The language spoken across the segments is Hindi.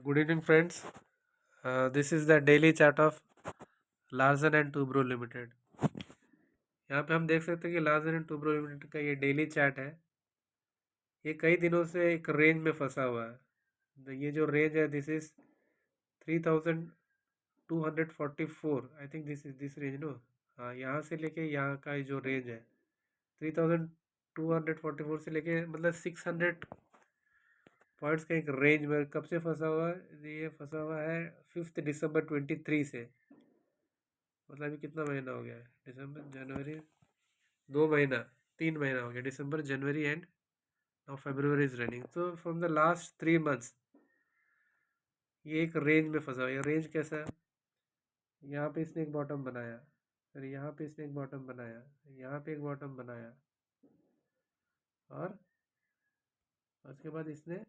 Good evening, friends. This is the daily chart of Larsen and Toubro Limited. यहाँ पे हम देख सकते हैं कि लार्सन एंड टूब्रो लिमिटेड का ये डेली चार्ट है। ये कई दिनों से एक रेंज में फंसा हुआ है। ये जो रेंज है this is 3244। I think this range no. हाँ, यहाँ से लेके यहाँ का जो रेंज है 3244 से लेके मतलब 600 पॉइंट्स का एक रेंज में कब से फंसा हुआ है। ये फंसा हुआ है 5 दिसंबर 23 से। मतलब अभी कितना महीना हो गया है? दिसंबर, जनवरी, 2 महीना, 3 महीना हो गया। December, January and now February is running. तो फ्रॉम द लास्ट 3 मंथ्स ये एक रेंज में फंसा हुआ है। ये रेंज कैसा है? यहाँ पे इसने एक बॉटम बनाया, फिर यहाँ पे इसने एक बॉटम बनाया, यहाँ पे एक बॉटम बनाया, और उसके बाद इसने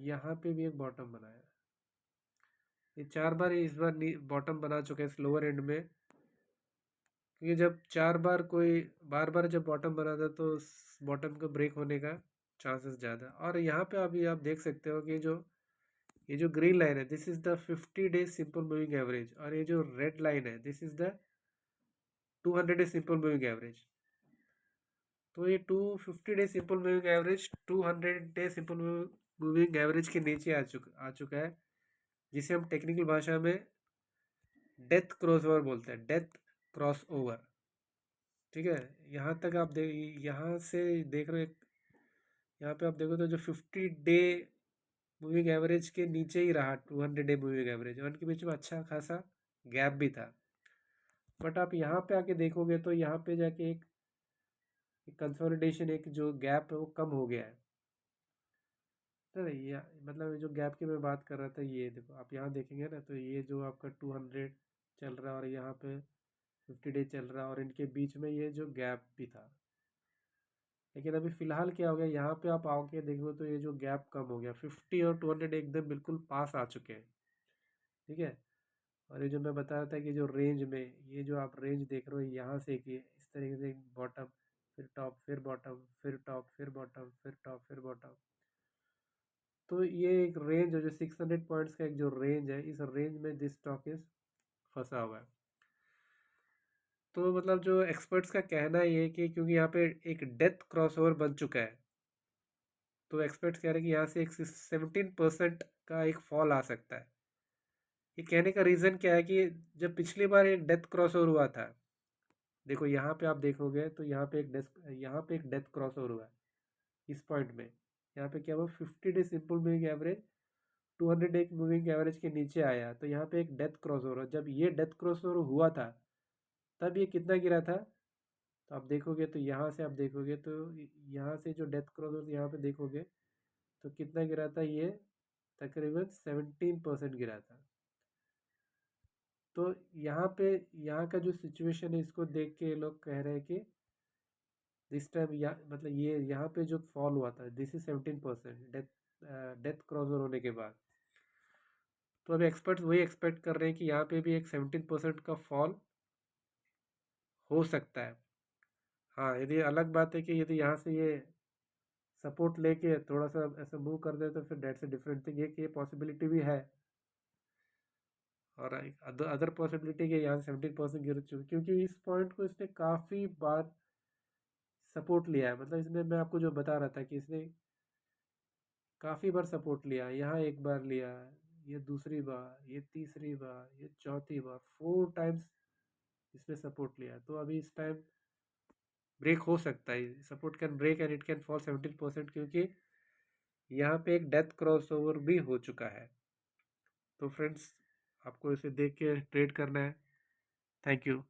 यहाँ पे भी एक बॉटम बनाया। ये 4 बार इस बार बॉटम बना चुका है इस लोअर एंड में। क्योंकि जब 4 बार कोई बार बार जब बॉटम बनाता है तो बॉटम का ब्रेक होने का चांसेस ज़्यादा। और यहाँ पे अभी आप देख सकते हो कि ये जो ग्रीन लाइन है this is the 50 day simple moving average, और ये जो रेड लाइन है this is the 200 day simple moving average. तो ये 250 day simple moving average 200 day simple moving average के नीचे आ चुका है, जिसे हम टेक्निकल भाषा में डेथ क्रॉस ओवर बोलते हैं। डेथ क्रॉस ओवर, ठीक है। यहाँ तक आप यहाँ से देख रहे हो, यहाँ पे आप देखो तो जो 50 डे मूविंग एवरेज के नीचे ही रहा 200 डे मूविंग एवरेज, और इनके बीच में अच्छा खासा गैप भी था। बट आप यहाँ पे आके देखोगे तो यहाँ पे जाके एक कंसोलिडेशन, एक जो गैप है वो कम हो गया है। तो ये मतलब जो गैप की मैं बात कर रहा था, ये देखो आप यहाँ देखेंगे ना तो ये जो आपका 200 चल रहा है और यहाँ पे 50 डे चल रहा है, और इनके बीच में ये जो गैप भी था। लेकिन अभी फ़िलहाल क्या हो गया, यहाँ पे आप आओगे देखो तो ये जो गैप कम हो गया, 50 और 200 एकदम बिल्कुल पास आ चुके हैं, ठीक है। और ये जो मैं बता रहा था कि जो रेंज में ये जो आप रेंज देख रहे हो यहाँ से कि इस तरीके से बॉटम, फिर टॉप, फिर बॉटम, फिर टॉप, फिर बॉटम, फिर टॉप, फिर बॉटम। तो ये एक रेंज है जो 600 पॉइंट्स का एक जो रेंज है, इस रेंज में दिस स्टॉक इज फंसा हुआ है। तो मतलब जो एक्सपर्ट्स का कहना ये है कि क्योंकि यहाँ पे एक डेथ क्रॉसओवर बन चुका है, तो एक्सपर्ट्स कह रहे हैं कि यहाँ से एक 17% का एक फॉल आ सकता है। ये कहने का रीज़न क्या है कि जब पिछली बार एक डेथ क्रॉसओवर हुआ था, देखो यहाँ पे आप देखोगे तो यहाँ पे एक डेथ क्रॉसओवर हुआ है इस पॉइंट में। यहाँ पे क्या हुआ, 50 day simple moving average 200 day moving average के नीचे आया, तो यहाँ पे एक डेथ क्रॉसओवर। जब ये डेथ क्रॉसओवर हुआ था तब ये कितना गिरा था, तो आप देखोगे तो यहाँ से आप देखोगे तो यहाँ से जो डेथ क्रॉसओवर यहाँ पे देखोगे तो कितना गिरा था, ये तकरीबन 17% गिरा था। तो यहाँ पे यहाँ का जो सिचुएशन है इसको देख के लोग कह रहे हैं कि दिस टाइम मतलब ये यहाँ पे जो फॉल हुआ था दिस इज 17% डेथ क्रॉसओवर होने के बाद। तो अभी एक्सपर्ट्स वही एक्सपेक्ट कर रहे हैं कि यहाँ पे भी एक 17% का फॉल हो सकता है। हाँ, यदि अलग बात है कि यदि यहाँ से ये सपोर्ट लेके थोड़ा सा ऐसा मूव कर दे तो फिर डेट्स अ डिफरेंट थिंग, ये पॉसिबिलिटी भी है। और अदर पॉसिबिलिटी के यहाँ 17% गिर चुके, क्योंकि इस पॉइंट को इसने काफ़ी बार सपोर्ट लिया है। मतलब इसमें मैं आपको जो बता रहा था कि इसने काफ़ी बार सपोर्ट लिया है। यहाँ एक बार लिया, ये दूसरी बार, ये तीसरी बार, ये चौथी बार, 4 टाइम्स इसमें सपोर्ट लिया। तो अभी इस टाइम ब्रेक हो सकता है, support can break and it can fall 17%, क्योंकि यहाँ पे एक डेथ क्रॉस ओवर भी हो चुका है। तो फ्रेंड्स, आपको इसे देख के ट्रेड करना है। Thank you.